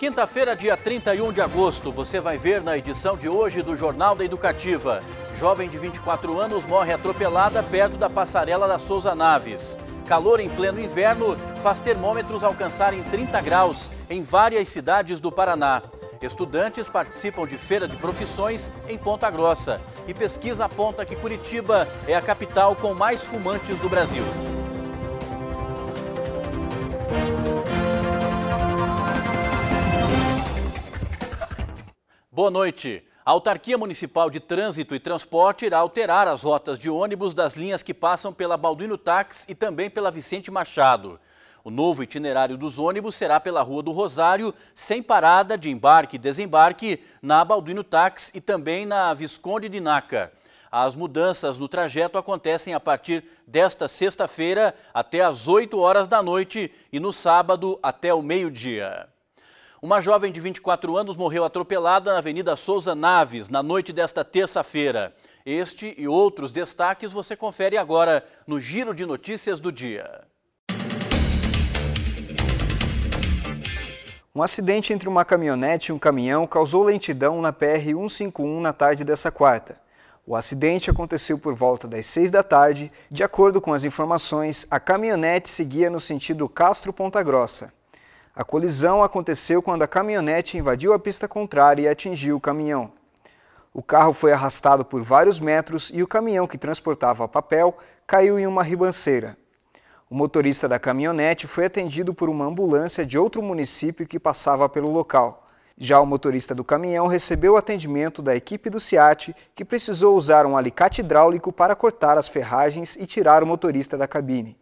quinta-feira, dia 31 de agosto, você vai ver na edição de hoje do Jornal da Educativa. Jovem de 24 anos morre atropelada perto da passarela da Souza Naves. Calor em pleno inverno faz termômetros alcançarem 30 graus em várias cidades do Paraná. Estudantes participam de feira de profissões em Ponta Grossa. E pesquisa aponta que Curitiba é a capital com mais fumantes do Brasil. Boa noite. A Autarquia Municipal de Trânsito e Transporte irá alterar as rotas de ônibus das linhas que passam pela Balduino Táxi e também pela Vicente Machado. O novo itinerário dos ônibus será pela Rua do Rosário, sem parada de embarque e desembarque na Balduino Táxi e também na Visconde de Naca. As mudanças no trajeto acontecem a partir desta sexta-feira até às 8 horas da noite e no sábado até o meio-dia. Uma jovem de 24 anos morreu atropelada na Avenida Souza Naves na noite desta terça-feira. Este e outros destaques você confere agora no Giro de Notícias do Dia. Um acidente entre uma caminhonete e um caminhão causou lentidão na PR-151 na tarde dessa quarta. O acidente aconteceu por volta das 6 da tarde. De acordo com as informações, a caminhonete seguia no sentido Castro-Ponta Grossa. A colisão aconteceu quando a caminhonete invadiu a pista contrária e atingiu o caminhão. O carro foi arrastado por vários metros e o caminhão que transportava papel caiu em uma ribanceira. O motorista da caminhonete foi atendido por uma ambulância de outro município que passava pelo local. Já o motorista do caminhão recebeu o atendimento da equipe do SEAT, que precisou usar um alicate hidráulico para cortar as ferragens e tirar o motorista da cabine.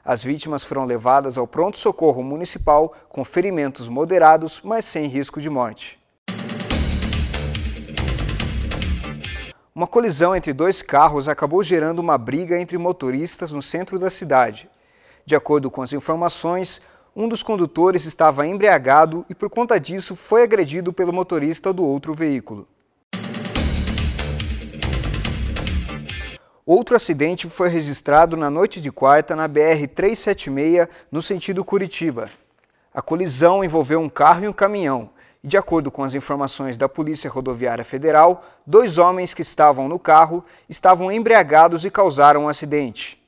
As vítimas foram levadas ao pronto-socorro municipal com ferimentos moderados, mas sem risco de morte. Uma colisão entre dois carros acabou gerando uma briga entre motoristas no centro da cidade. De acordo com as informações, um dos condutores estava embriagado e, por conta disso, foi agredido pelo motorista do outro veículo. Outro acidente foi registrado na noite de quarta na BR-376, no sentido Curitiba. A colisão envolveu um carro e um caminhão. E, de acordo com as informações da Polícia Rodoviária Federal, 2 homens que estavam no carro estavam embriagados e causaram um acidente.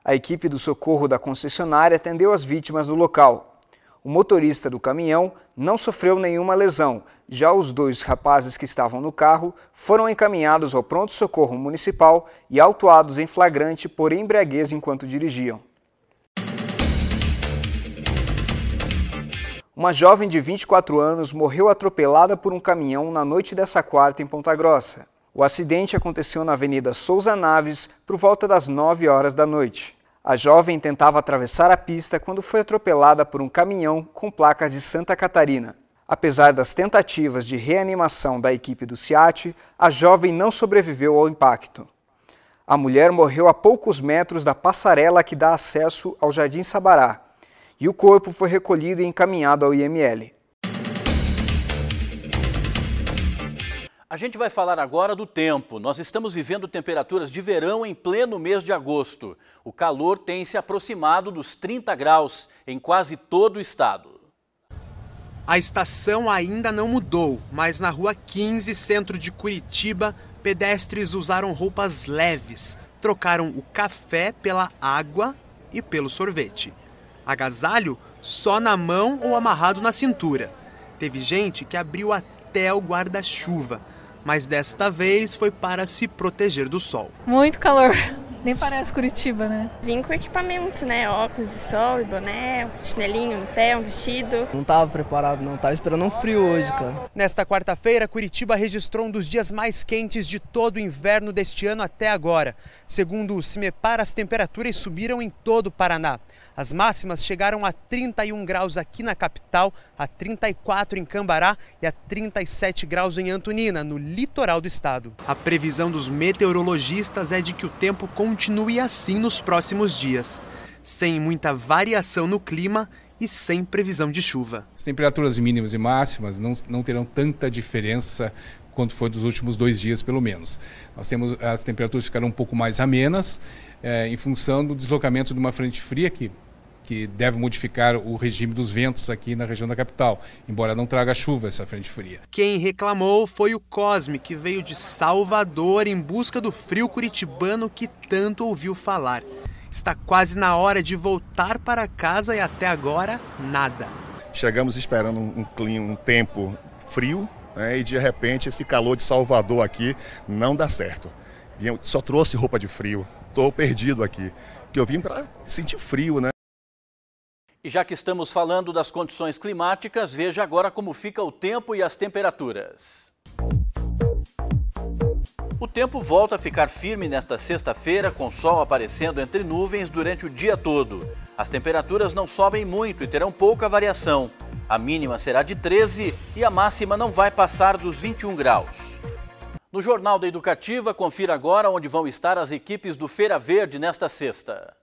A equipe do socorro da concessionária atendeu as vítimas no local. O motorista do caminhão não sofreu nenhuma lesão. Já os 2 rapazes que estavam no carro foram encaminhados ao pronto-socorro municipal e autuados em flagrante por embriaguez enquanto dirigiam. Uma jovem de 24 anos morreu atropelada por um caminhão na noite dessa quarta em Ponta Grossa. O acidente aconteceu na Avenida Souza Naves por volta das 9 horas da noite. A jovem tentava atravessar a pista quando foi atropelada por um caminhão com placas de Santa Catarina. Apesar das tentativas de reanimação da equipe do SEAT, a jovem não sobreviveu ao impacto. A mulher morreu a poucos metros da passarela que dá acesso ao Jardim Sabará, e o corpo foi recolhido e encaminhado ao IML. A gente vai falar agora do tempo. Nós estamos vivendo temperaturas de verão em pleno mês de agosto. O calor tem se aproximado dos 30 graus em quase todo o estado. A estação ainda não mudou, mas na Rua 15, centro de Curitiba, pedestres usaram roupas leves, trocaram o café pela água e pelo sorvete. Agasalho só na mão ou amarrado na cintura. Teve gente que abriu até o guarda-chuva, mas desta vez foi para se proteger do sol. Muito calor, nem parece Curitiba, né? Vim com equipamento, né? Óculos de sol, boné, chinelinho no pé, um vestido. Não estava preparado não, estava esperando um frio hoje, cara. Nesta quarta-feira, Curitiba registrou um dos dias mais quentes de todo o inverno deste ano até agora. Segundo o CIMEPAR, as temperaturas subiram em todo o Paraná. As máximas chegaram a 31 graus aqui na capital, a 34 em Cambará e a 37 graus em Antonina, no litoral do estado. A previsão dos meteorologistas é de que o tempo continue assim nos próximos dias, sem muita variação no clima e sem previsão de chuva. As temperaturas mínimas e máximas não terão tanta diferença quanto foi dos últimos 2 dias, pelo menos. As temperaturas ficaram um pouco mais amenas, em função do deslocamento de uma frente fria que que deve modificar o regime dos ventos aqui na região da capital, embora não traga chuva essa frente fria. Quem reclamou foi o Cosme, que veio de Salvador em busca do frio curitibano que tanto ouviu falar. Está quase na hora de voltar para casa e até agora nada. Chegamos esperando um tempo frio, né, e de repente esse calor de Salvador aqui não dá certo. Eu só trouxe roupa de frio, estou perdido aqui, porque eu vim para sentir frio, né? E já que estamos falando das condições climáticas, veja agora como fica o tempo e as temperaturas. O tempo volta a ficar firme nesta sexta-feira, com sol aparecendo entre nuvens durante o dia todo. As temperaturas não sobem muito e terão pouca variação. A mínima será de 13 e a máxima não vai passar dos 21 graus. No Jornal da Educativa, confira agora onde vão estar as equipes do Feira Verde nesta sexta.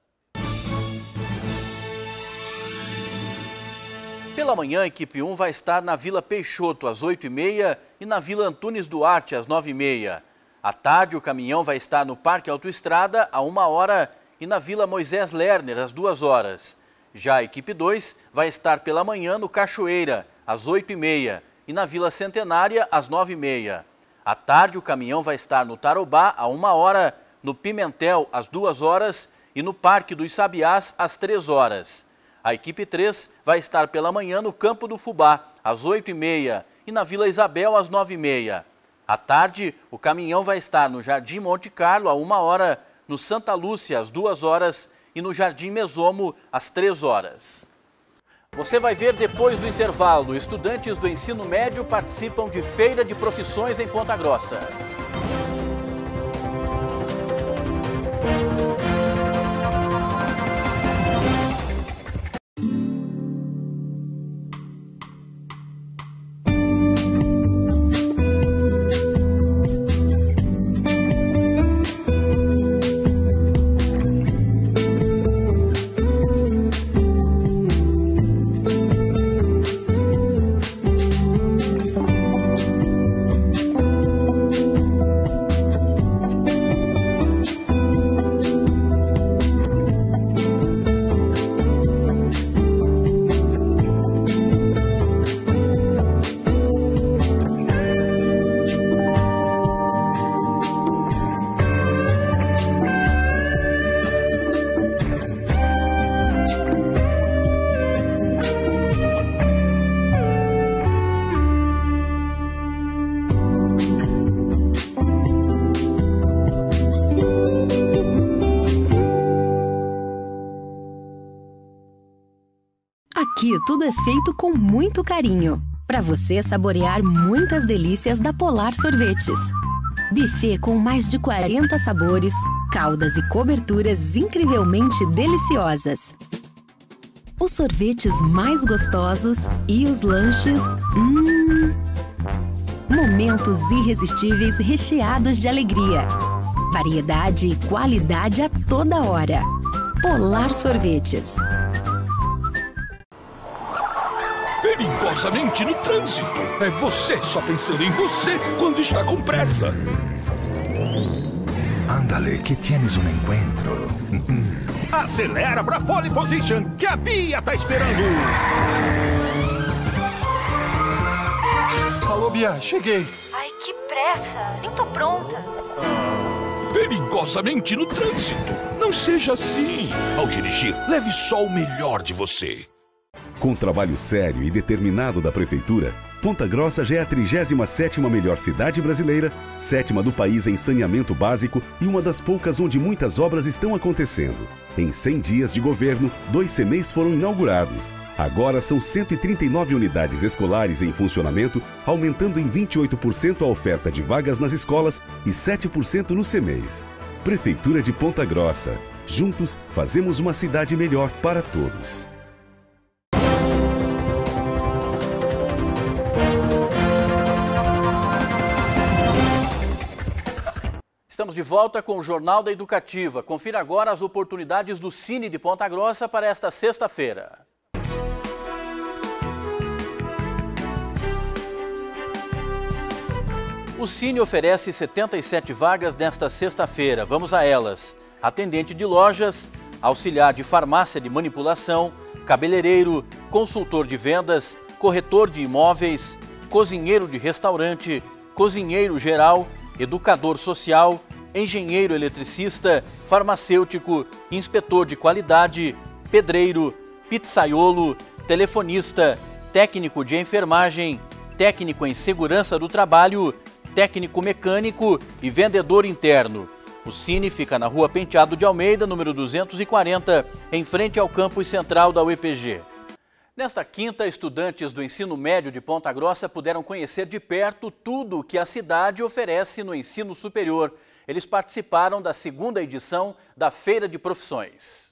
Pela manhã, a equipe 1 vai estar na Vila Peixoto às 8h30 e na Vila Antunes Duarte às 9h30. À tarde, o caminhão vai estar no Parque Autoestrada a 1h e na Vila Moisés Lerner às 2h. Já a equipe 2 vai estar pela manhã no Cachoeira às 8h30 e na Vila Centenária às 9h30. À tarde, o caminhão vai estar no Tarobá a 1h, no Pimentel às 2h e no Parque dos Sabiás às 3h. A equipe 3 vai estar pela manhã no Campo do Fubá às 8h30 e na Vila Isabel às 9h30. À tarde, o caminhão vai estar no Jardim Monte Carlo a 1h, no Santa Lúcia às 2h e no Jardim Mesomo às 3h. Você vai ver depois do intervalo, estudantes do ensino médio participam de feira de profissões em Ponta Grossa. Aqui tudo é feito com muito carinho, para você saborear muitas delícias da Polar Sorvetes. Buffet com mais de 40 sabores, caldas e coberturas incrivelmente deliciosas. Os sorvetes mais gostosos e os lanches... Momentos irresistíveis recheados de alegria. Variedade e qualidade a toda hora. Polar Sorvetes. Perigosamente no trânsito. É você só pensando em você quando está com pressa. Ándale, que tienes um encontro. Acelera pra pole position, que a Bia tá esperando. Alô, Bia, cheguei. Ai, que pressa. Nem tô pronta. Perigosamente no trânsito. Não seja assim. Ao dirigir, leve só o melhor de você. Com trabalho sério e determinado da Prefeitura, Ponta Grossa já é a 37ª melhor cidade brasileira, 7ª do país em saneamento básico e uma das poucas onde muitas obras estão acontecendo. Em 100 dias de governo, 2 CMEIs foram inaugurados. Agora são 139 unidades escolares em funcionamento, aumentando em 28% a oferta de vagas nas escolas e 7% nos CMEIs. Prefeitura de Ponta Grossa. Juntos, fazemos uma cidade melhor para todos. Estamos de volta com o Jornal da Educativa. Confira agora as oportunidades do Cine de Ponta Grossa para esta sexta-feira. O Cine oferece 77 vagas nesta sexta-feira. Vamos a elas. Atendente de lojas, auxiliar de farmácia de manipulação, cabeleireiro, consultor de vendas, corretor de imóveis, cozinheiro de restaurante, cozinheiro geral, educador social, engenheiro eletricista, farmacêutico, inspetor de qualidade, pedreiro, pizzaiolo, telefonista, técnico de enfermagem, técnico em segurança do trabalho, técnico mecânico e vendedor interno. O Cine fica na Rua Penteado de Almeida, número 240, em frente ao campus central da UEPG. Nesta quinta, estudantes do ensino médio de Ponta Grossa puderam conhecer de perto tudo o que a cidade oferece no ensino superior. Eles participaram da segunda edição da Feira de Profissões.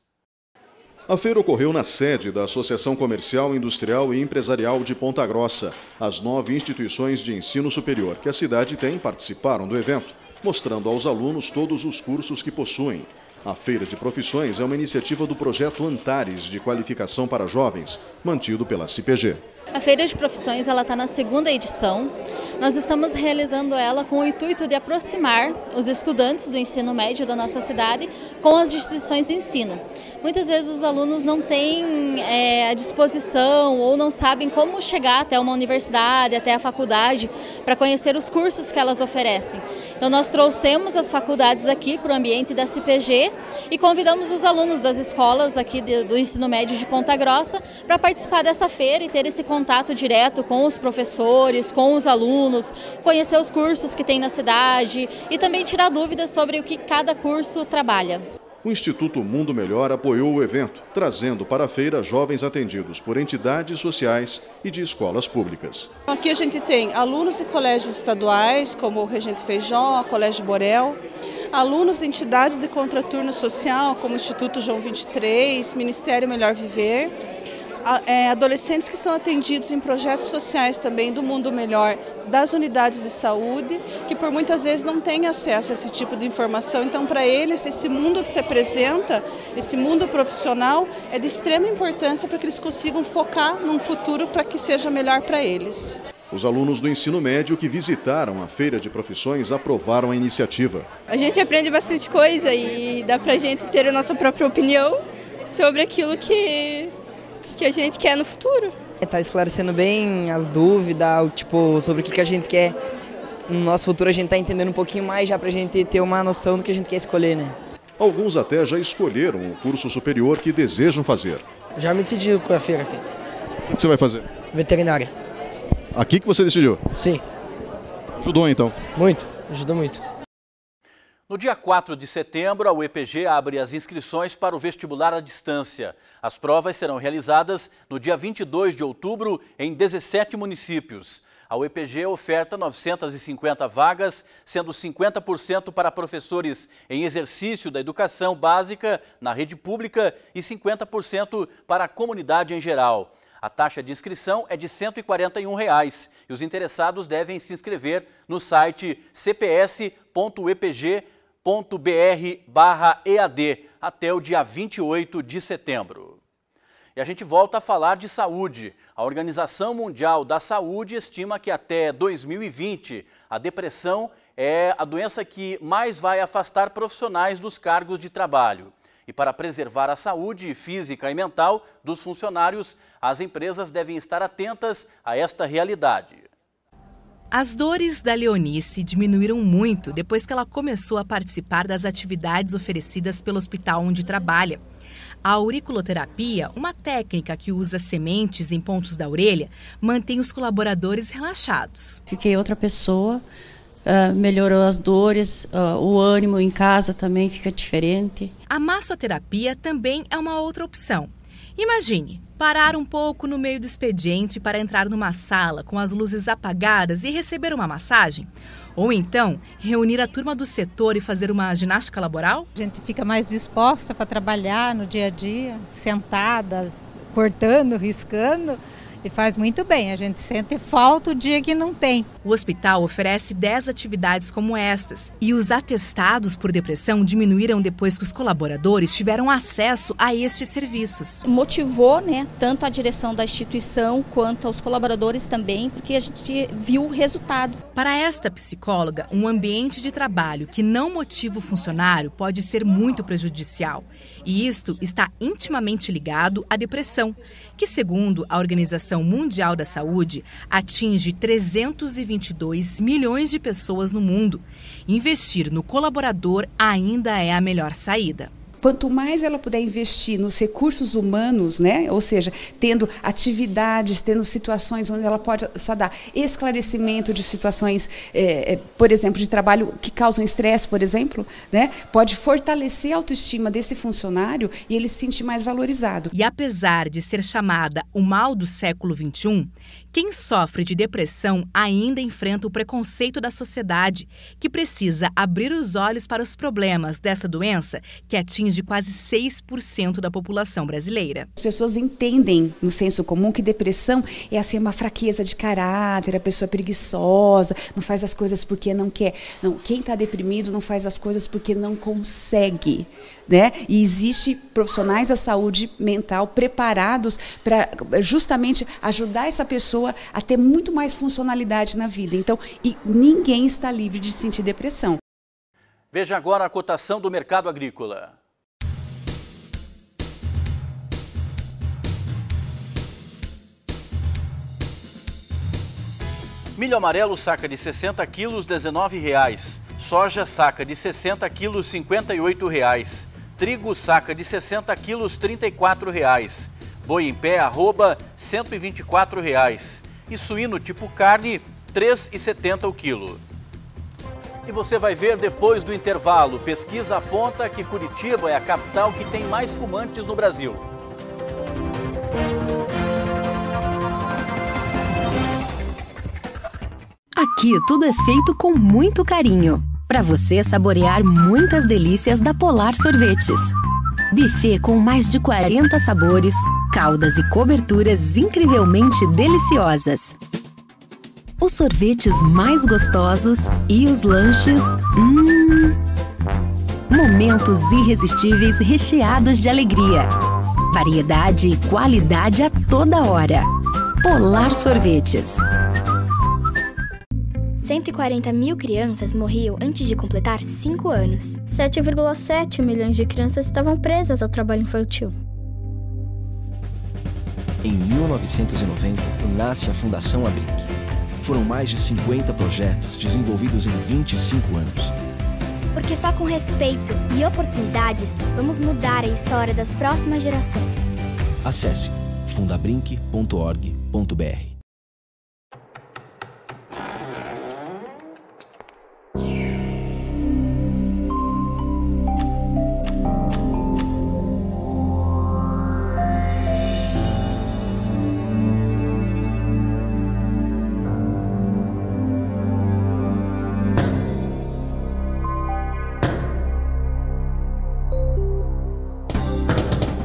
A feira ocorreu na sede da Associação Comercial, Industrial e Empresarial de Ponta Grossa. As 9 instituições de ensino superior que a cidade tem participaram do evento, mostrando aos alunos todos os cursos que possuem. A Feira de Profissões é uma iniciativa do projeto Antares de Qualificação para Jovens, mantido pela CPG. A Feira de Profissões está na segunda edição. Nós estamos realizando ela com o intuito de aproximar os estudantes do ensino médio da nossa cidade com as instituições de ensino. Muitas vezes os alunos não têm a disposição ou não sabem como chegar até uma universidade, até a faculdade, para conhecer os cursos que elas oferecem. Então nós trouxemos as faculdades aqui para o ambiente da CPG e convidamos os alunos das escolas aqui do ensino médio de Ponta Grossa para participar dessa feira e ter esse contato direto com os professores, com os alunos, conhecer os cursos que tem na cidade e também tirar dúvidas sobre o que cada curso trabalha. O Instituto Mundo Melhor apoiou o evento, trazendo para a feira jovens atendidos por entidades sociais e de escolas públicas. Aqui a gente tem alunos de colégios estaduais, como o Regente Feijó, Colégio Borel, alunos de entidades de contraturno social, como o Instituto João 23, Ministério Melhor Viver, adolescentes que são atendidos em projetos sociais também do Mundo Melhor, das unidades de saúde, que por muitas vezes não têm acesso a esse tipo de informação. Então, para eles, esse mundo que se apresenta, esse mundo profissional, é de extrema importância para que eles consigam focar num futuro para que seja melhor para eles. Os alunos do ensino médio que visitaram a Feira de Profissões aprovaram a iniciativa. A gente aprende bastante coisa e dá para a gente ter a nossa própria opinião sobre aquilo que a gente quer no futuro. Está esclarecendo bem as dúvidas, sobre o que a gente quer. No nosso futuro a gente está entendendo um pouquinho mais já para a gente ter uma noção do que a gente quer escolher, né? Alguns até já escolheram o curso superior que desejam fazer. Já me decidi com a feira aqui. O que você vai fazer? Veterinária. Aqui que você decidiu? Sim. Ajudou então? Muito, ajudou muito. No dia 4 de setembro, a UEPG abre as inscrições para o vestibular à distância. As provas serão realizadas no dia 22 de outubro em 17 municípios. A UEPG oferta 950 vagas, sendo 50% para professores em exercício da educação básica na rede pública e 50% para a comunidade em geral. A taxa de inscrição é de R$ 141 e os interessados devem se inscrever no site cps.uepg.br/EAD até o dia 28 de setembro. E a gente volta a falar de saúde. A Organização Mundial da Saúde estima que até 2020 a depressão é a doença que mais vai afastar profissionais dos cargos de trabalho. E para preservar a saúde física e mental dos funcionários, as empresas devem estar atentas a esta realidade. As dores da Leonice diminuíram muito depois que ela começou a participar das atividades oferecidas pelo hospital onde trabalha. A auriculoterapia, uma técnica que usa sementes em pontos da orelha, mantém os colaboradores relaxados. Fiquei outra pessoa, melhorou as dores, o ânimo em casa também fica diferente. A massoterapia também é uma outra opção. Imagine, parar um pouco no meio do expediente para entrar numa sala com as luzes apagadas e receber uma massagem. Ou então, reunir a turma do setor e fazer uma ginástica laboral. A gente fica mais disposta para trabalhar no dia a dia, sentadas, cortando, riscando. E faz muito bem, a gente sente falta o dia que não tem. O hospital oferece 10 atividades como estas e os atestados por depressão diminuíram depois que os colaboradores tiveram acesso a estes serviços. Motivou, né, tanto a direção da instituição quanto aos colaboradores também, porque a gente viu o resultado. Para esta psicóloga, um ambiente de trabalho que não motiva o funcionário pode ser muito prejudicial. E isto está intimamente ligado à depressão, que, segundo a Organização Mundial da Saúde, atinge 322 milhões de pessoas no mundo. Investir no colaborador ainda é a melhor saída. Quanto mais ela puder investir nos recursos humanos, né? Ou seja, tendo atividades, tendo situações onde ela pode dar esclarecimento de situações, por exemplo, de trabalho que causam estresse, por exemplo, né? Pode fortalecer a autoestima desse funcionário e ele se sentir mais valorizado. E apesar de ser chamada o mal do século XXI, quem sofre de depressão ainda enfrenta o preconceito da sociedade, que precisa abrir os olhos para os problemas dessa doença que atinge quase 6% da população brasileira. As pessoas entendem no senso comum que depressão é assim uma fraqueza de caráter, a pessoa é preguiçosa, não faz as coisas porque não quer. Não, quem está deprimido não faz as coisas porque não consegue. Né? E existe profissionais da saúde mental preparados para justamente ajudar essa pessoa a ter muito mais funcionalidade na vida. Então, e ninguém está livre de sentir depressão. Veja agora a cotação do mercado agrícola. Milho amarelo, saca de 60 quilos, R$ 19,00. Soja, saca de 60 quilos, R$ 58,00. Trigo, saca de 60 quilos, R$ 34,00. Boi em pé, arroba, R$ 124,00. E suíno tipo carne, R$ 3,70 o quilo. E você vai ver depois do intervalo. Pesquisa aponta que Curitiba é a capital que tem mais fumantes no Brasil. Aqui tudo é feito com muito carinho, para você saborear muitas delícias da Polar Sorvetes. Buffet com mais de 40 sabores, caldas e coberturas incrivelmente deliciosas. Os sorvetes mais gostosos e os lanches... Momentos irresistíveis recheados de alegria. Variedade e qualidade a toda hora. Polar Sorvetes. 140 mil crianças morriam antes de completar 5 anos. 7,7 milhões de crianças estavam presas ao trabalho infantil. Em 1990, nasce a Fundação Abrinq. Foram mais de 50 projetos desenvolvidos em 25 anos. Porque só com respeito e oportunidades, vamos mudar a história das próximas gerações. Acesse fundabrinq.org.br.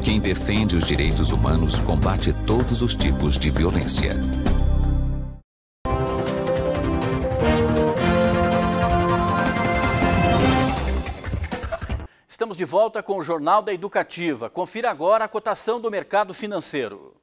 Quem defende os direitos humanos combate todos os tipos de violência. Estamos de volta com o Jornal da Educativa. Confira agora a cotação do mercado financeiro.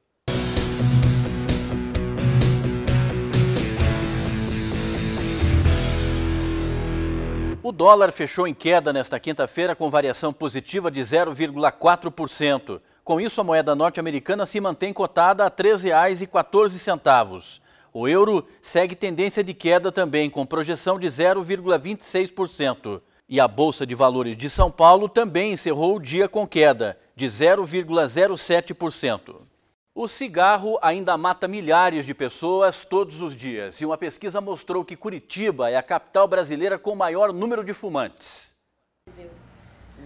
O dólar fechou em queda nesta quinta-feira com variação positiva de 0,4%. Com isso, a moeda norte-americana se mantém cotada a R$ 3,14. O euro segue tendência de queda também, com projeção de 0,26%. E a Bolsa de Valores de São Paulo também encerrou o dia com queda de 0,07%. O cigarro ainda mata milhares de pessoas todos os dias e uma pesquisa mostrou que Curitiba é a capital brasileira com o maior número de fumantes.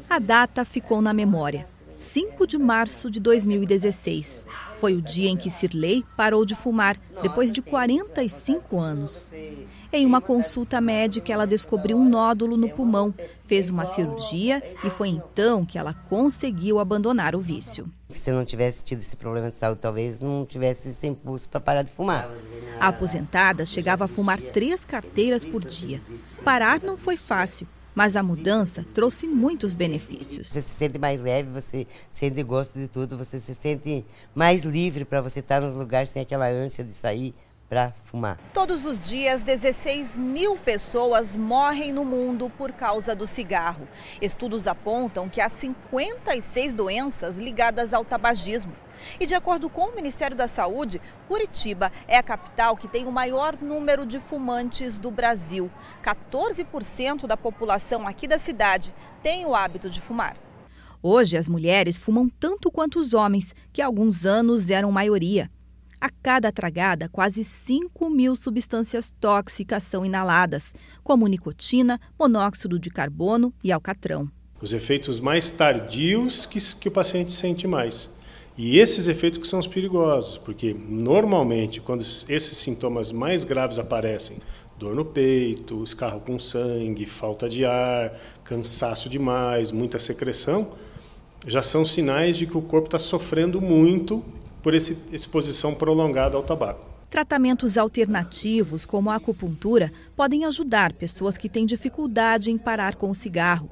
A data ficou na memória. 5 de março de 2016. Foi o dia em que Cirlei parou de fumar, depois de 45 anos. Em uma consulta médica, ela descobriu um nódulo no pulmão, fez uma cirurgia e foi então que ela conseguiu abandonar o vício. Se eu não tivesse tido esse problema de saúde, talvez não tivesse esse impulso para parar de fumar. A aposentada chegava a fumar 3 carteiras por dia. Parar não foi fácil, mas a mudança trouxe muitos benefícios. Você se sente mais leve, você sente gosto de tudo, você se sente mais livre para você estar nos lugares sem aquela ânsia de sair para fumar. Todos os dias, 16 mil pessoas morrem no mundo por causa do cigarro. Estudos apontam que há 56 doenças ligadas ao tabagismo. E de acordo com o Ministério da Saúde, Curitiba é a capital que tem o maior número de fumantes do Brasil. 14% da população aqui da cidade tem o hábito de fumar. Hoje, as mulheres fumam tanto quanto os homens, que há alguns anos eram maioria. A cada tragada, quase 5.000 substâncias tóxicas são inaladas, como nicotina, monóxido de carbono e alcatrão. Os efeitos mais tardios que o paciente sente mais. E esses efeitos que são os perigosos, porque normalmente quando esses sintomas mais graves aparecem, dor no peito, escarro com sangue, falta de ar, cansaço demais, muita secreção, já são sinais de que o corpo está sofrendo muito por essa exposição prolongada ao tabaco. Tratamentos alternativos, como a acupuntura, podem ajudar pessoas que têm dificuldade em parar com o cigarro.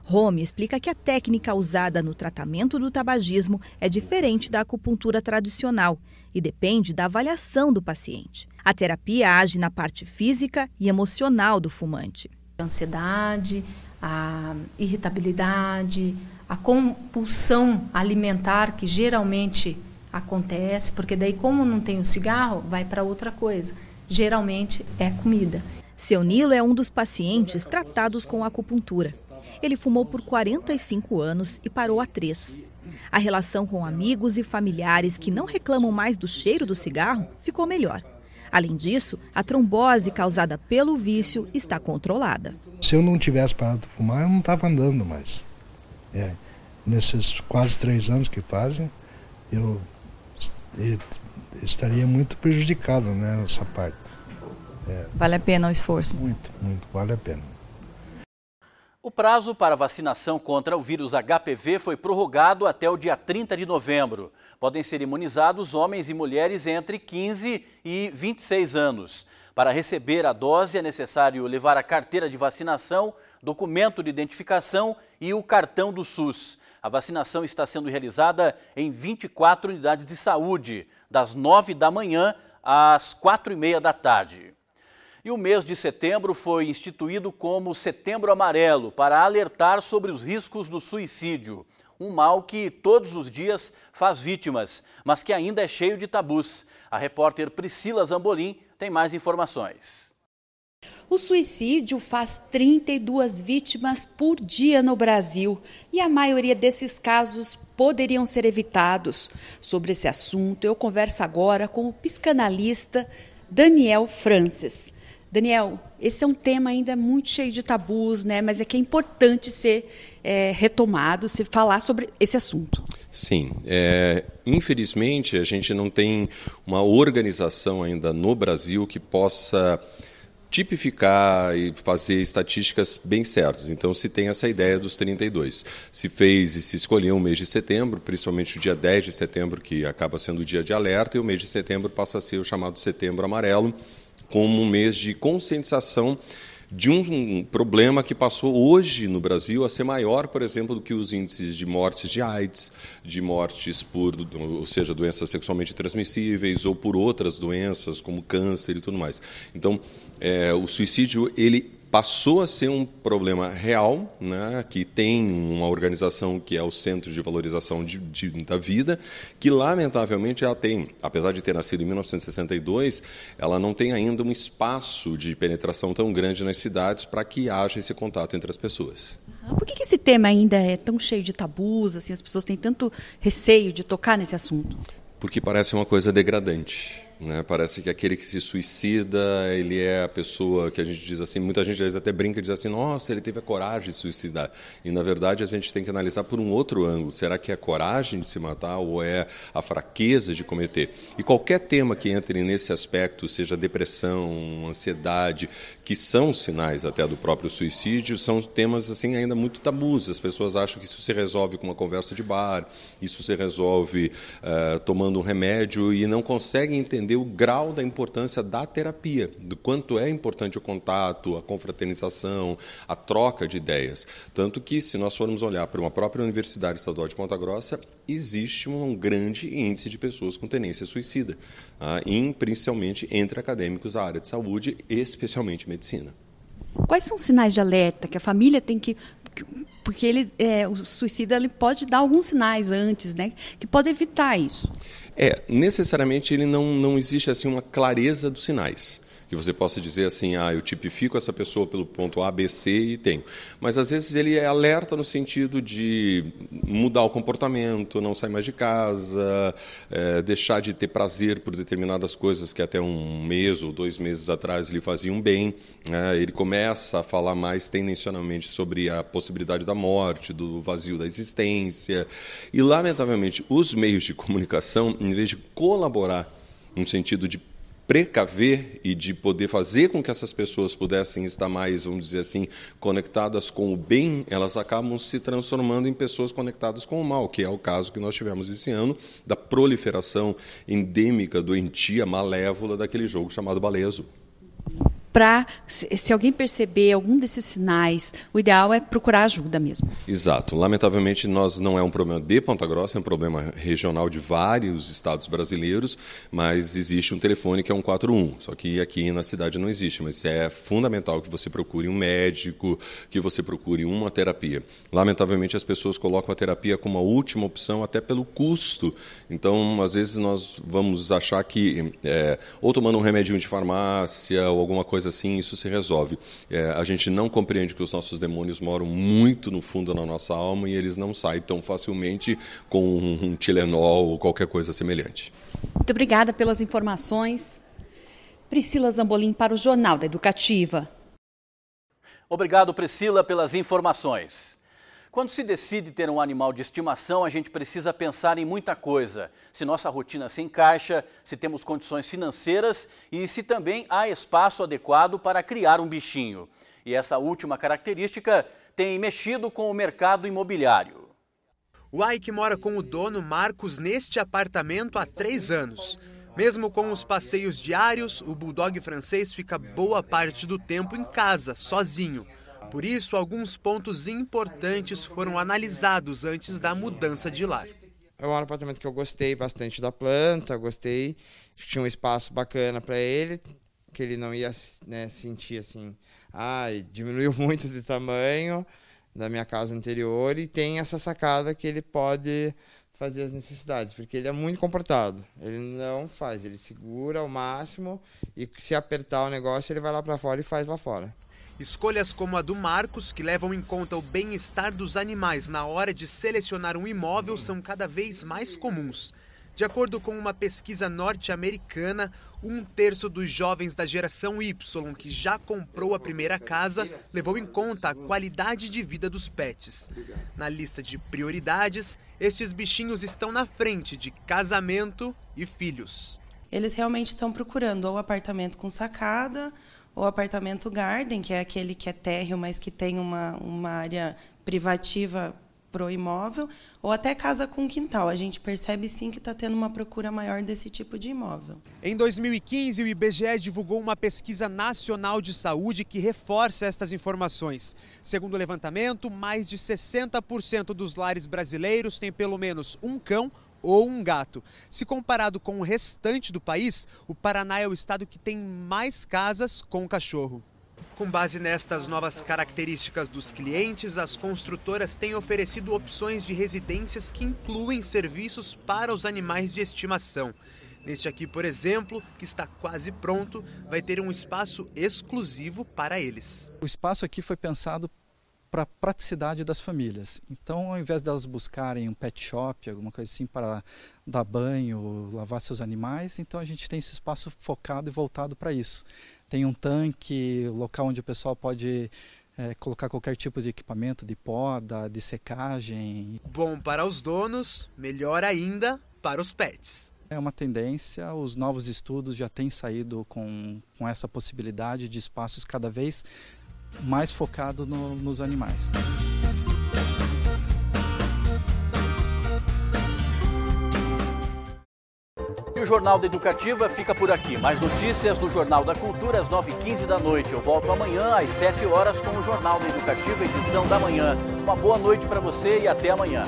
Rome explica que a técnica usada no tratamento do tabagismo é diferente da acupuntura tradicional e depende da avaliação do paciente. A terapia age na parte física e emocional do fumante. A ansiedade, a irritabilidade, a compulsão alimentar que geralmente acontece, porque daí como não tem o cigarro, vai para outra coisa. Geralmente é comida. Seu Nilo é um dos pacientes tratados com acupuntura. Ele fumou por 45 anos e parou há 3. A relação com amigos e familiares que não reclamam mais do cheiro do cigarro ficou melhor. Além disso, a trombose causada pelo vício está controlada. Se eu não tivesse parado de fumar, eu não estava andando mais. Nesses quase 3 anos que fazem, eu estaria muito prejudicado, né, nessa parte. Vale a pena o esforço? Muito, muito, vale a pena. O prazo para vacinação contra o vírus HPV foi prorrogado até o dia 30 de novembro. Podem ser imunizados homens e mulheres entre 15 e 26 anos. Para receber a dose é necessário levar a carteira de vacinação, documento de identificação e o cartão do SUS. A vacinação está sendo realizada em 24 unidades de saúde, das 9 da manhã às 4h30 da tarde. E o mês de setembro foi instituído como Setembro Amarelo para alertar sobre os riscos do suicídio. Um mal que todos os dias faz vítimas, mas que ainda é cheio de tabus. A repórter Priscila Zambolim tem mais informações. O suicídio faz 32 vítimas por dia no Brasil e a maioria desses casos poderiam ser evitados. Sobre esse assunto, eu converso agora com o psicanalista Daniel Francis. Daniel, esse é um tema ainda muito cheio de tabus, né? Mas é que é importante ser retomado, se falar sobre esse assunto. Sim, infelizmente a gente não tem uma organização ainda no Brasil que possa tipificar e fazer estatísticas bem certas. Então se tem essa ideia dos 32. Se fez e se escolheu o mês de setembro, principalmente o dia 10 de setembro, que acaba sendo o dia de alerta, e o mês de setembro passa a ser o chamado Setembro Amarelo, como um mês de conscientização de um problema que passou hoje no Brasil a ser maior, por exemplo, do que os índices de mortes de AIDS, de mortes por, ou seja, doenças sexualmente transmissíveis ou por outras doenças como câncer e tudo mais. Então, o suicídio, ele passou a ser um problema real, né, que tem uma organização que é o Centro de Valorização da Vida, que lamentavelmente ela tem, apesar de ter nascido em 1962, ela não tem ainda um espaço de penetração tão grande nas cidades para que haja esse contato entre as pessoas. Por que esse tema ainda é tão cheio de tabus, assim, as pessoas têm tanto receio de tocar nesse assunto? Porque parece uma coisa degradante. né? Parece que aquele que se suicida, ele é a pessoa que a gente diz assim, muita gente às vezes até brinca e diz assim, nossa, ele teve a coragem de se suicidar. E na verdade a gente tem que analisar por um outro ângulo. Será que é a coragem de se matar ou é a fraqueza de cometer? E qualquer tema que entre nesse aspecto, seja depressão, ansiedade, que são sinais até do próprio suicídio, são temas assim ainda muito tabus. As pessoas acham que isso se resolve com uma conversa de bar, isso se resolve tomando um remédio e não conseguem entender o grau da importância da terapia, do quanto é importante o contato, a confraternização, a troca de ideias. Tanto que, se nós formos olhar para uma própria Universidade Estadual de Ponta Grossa, existe um grande índice de pessoas com tendência suicida, principalmente entre acadêmicos da área de saúde, especialmente medicina. Quais são os sinais de alerta que a família tem que... Porque o suicida ele pode dar alguns sinais antes, né, que pode evitar isso. Necessariamente ele não existe assim uma clareza dos sinais. Que você possa dizer assim, eu tipifico essa pessoa pelo ponto A, B, C e tenho. Mas, às vezes, ele é alerta no sentido de mudar o comportamento, não sair mais de casa, deixar de ter prazer por determinadas coisas que até 1 mês ou 2 meses atrás lhe faziam bem. Ele começa a falar mais tendencionalmente sobre a possibilidade da morte, do vazio da existência. E, lamentavelmente, os meios de comunicação, em vez de colaborar no sentido de precaver e de poder fazer com que essas pessoas pudessem estar mais, vamos dizer assim, conectadas com o bem, elas acabam se transformando em pessoas conectadas com o mal, que é o caso que nós tivemos esse ano, da proliferação endêmica, doentia, malévola daquele jogo chamado Baleia Azul. Se alguém perceber algum desses sinais, o ideal é procurar ajuda mesmo. Exato. Lamentavelmente, não é um problema de Ponta Grossa, é um problema regional de vários estados brasileiros, mas existe um telefone que é 141, só que aqui na cidade não existe, mas é fundamental que você procure um médico, que você procure uma terapia. Lamentavelmente, as pessoas colocam a terapia como a última opção, até pelo custo. Então, às vezes, nós vamos achar que ou tomando um remedinho de farmácia ou alguma coisa assim, isso se resolve. A gente não compreende que os nossos demônios moram muito no fundo da nossa alma e eles não saem tão facilmente com um Tilenol ou qualquer coisa semelhante. Muito obrigada pelas informações. Priscila Zambolim para o Jornal da Educativa. Obrigado, Priscila, pelas informações. Quando se decide ter um animal de estimação, a gente precisa pensar em muita coisa. Se nossa rotina se encaixa, se temos condições financeiras e se também há espaço adequado para criar um bichinho. E essa última característica tem mexido com o mercado imobiliário. O Ike mora com o dono Marcos neste apartamento há 3 anos. Mesmo com os passeios diários, o bulldog francês fica boa parte do tempo em casa, sozinho. Por isso, alguns pontos importantes foram analisados antes da mudança de lar. É um apartamento que eu gostei bastante da planta, tinha um espaço bacana para ele, que ele não ia sentir assim, diminuiu muito de tamanho da minha casa anterior, e tem essa sacada que ele pode fazer as necessidades, porque ele é muito comportado, ele não faz, ele segura ao máximo e se apertar o negócio ele vai lá para fora e faz lá fora. Escolhas como a do Marcos, que levam em conta o bem-estar dos animais na hora de selecionar um imóvel, são cada vez mais comuns. De acordo com uma pesquisa norte-americana, 1/3 dos jovens da geração Y que já comprou a primeira casa levou em conta a qualidade de vida dos pets. Na lista de prioridades, estes bichinhos estão na frente de casamento e filhos. Eles realmente estão procurando ou apartamento com sacada, ou apartamento garden, que é aquele que é térreo, mas que tem uma área privativa pro imóvel, ou até casa com quintal. A gente percebe sim que está tendo uma procura maior desse tipo de imóvel. Em 2015, o IBGE divulgou uma pesquisa nacional de saúde que reforça estas informações. Segundo o levantamento, mais de 60% dos lares brasileiros têm pelo menos um cão ou um gato. Se comparado com o restante do país, o Paraná é o estado que tem mais casas com cachorro. Com base nestas novas características dos clientes, as construtoras têm oferecido opções de residências que incluem serviços para os animais de estimação. Neste aqui, por exemplo, que está quase pronto, vai ter um espaço exclusivo para eles. O espaço aqui foi pensado para a praticidade das famílias. Então, ao invés delas buscarem um pet shop, alguma coisa assim para dar banho, lavar seus animais, então a gente tem esse espaço focado e voltado para isso. Tem um tanque, local onde o pessoal pode colocar qualquer tipo de equipamento, de poda, de secagem. Bom para os donos, melhor ainda para os pets. É uma tendência, os novos estudos já têm saído com essa possibilidade de espaços cada vez mais focado nos animais. E o Jornal da Educativa fica por aqui. Mais notícias do Jornal da Cultura às 9h15 da noite. Eu volto amanhã às 7 horas com o Jornal da Educativa, edição da manhã. Uma boa noite para você e até amanhã.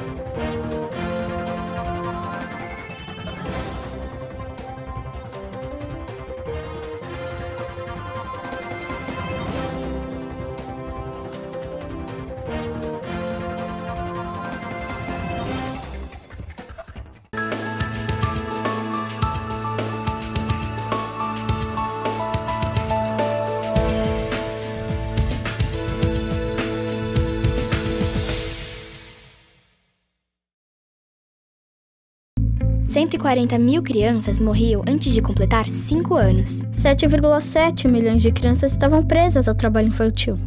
mil crianças morriam antes de completar 5 anos. 7,7 milhões de crianças estavam presas ao trabalho infantil.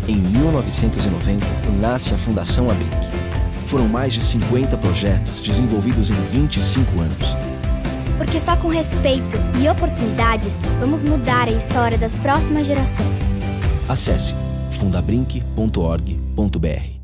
Em 1990, nasce a Fundação ABRIC. Foram mais de 50 projetos desenvolvidos em 25 anos. Porque só com respeito e oportunidades vamos mudar a história das próximas gerações. Acesse fundabrinc.org.br.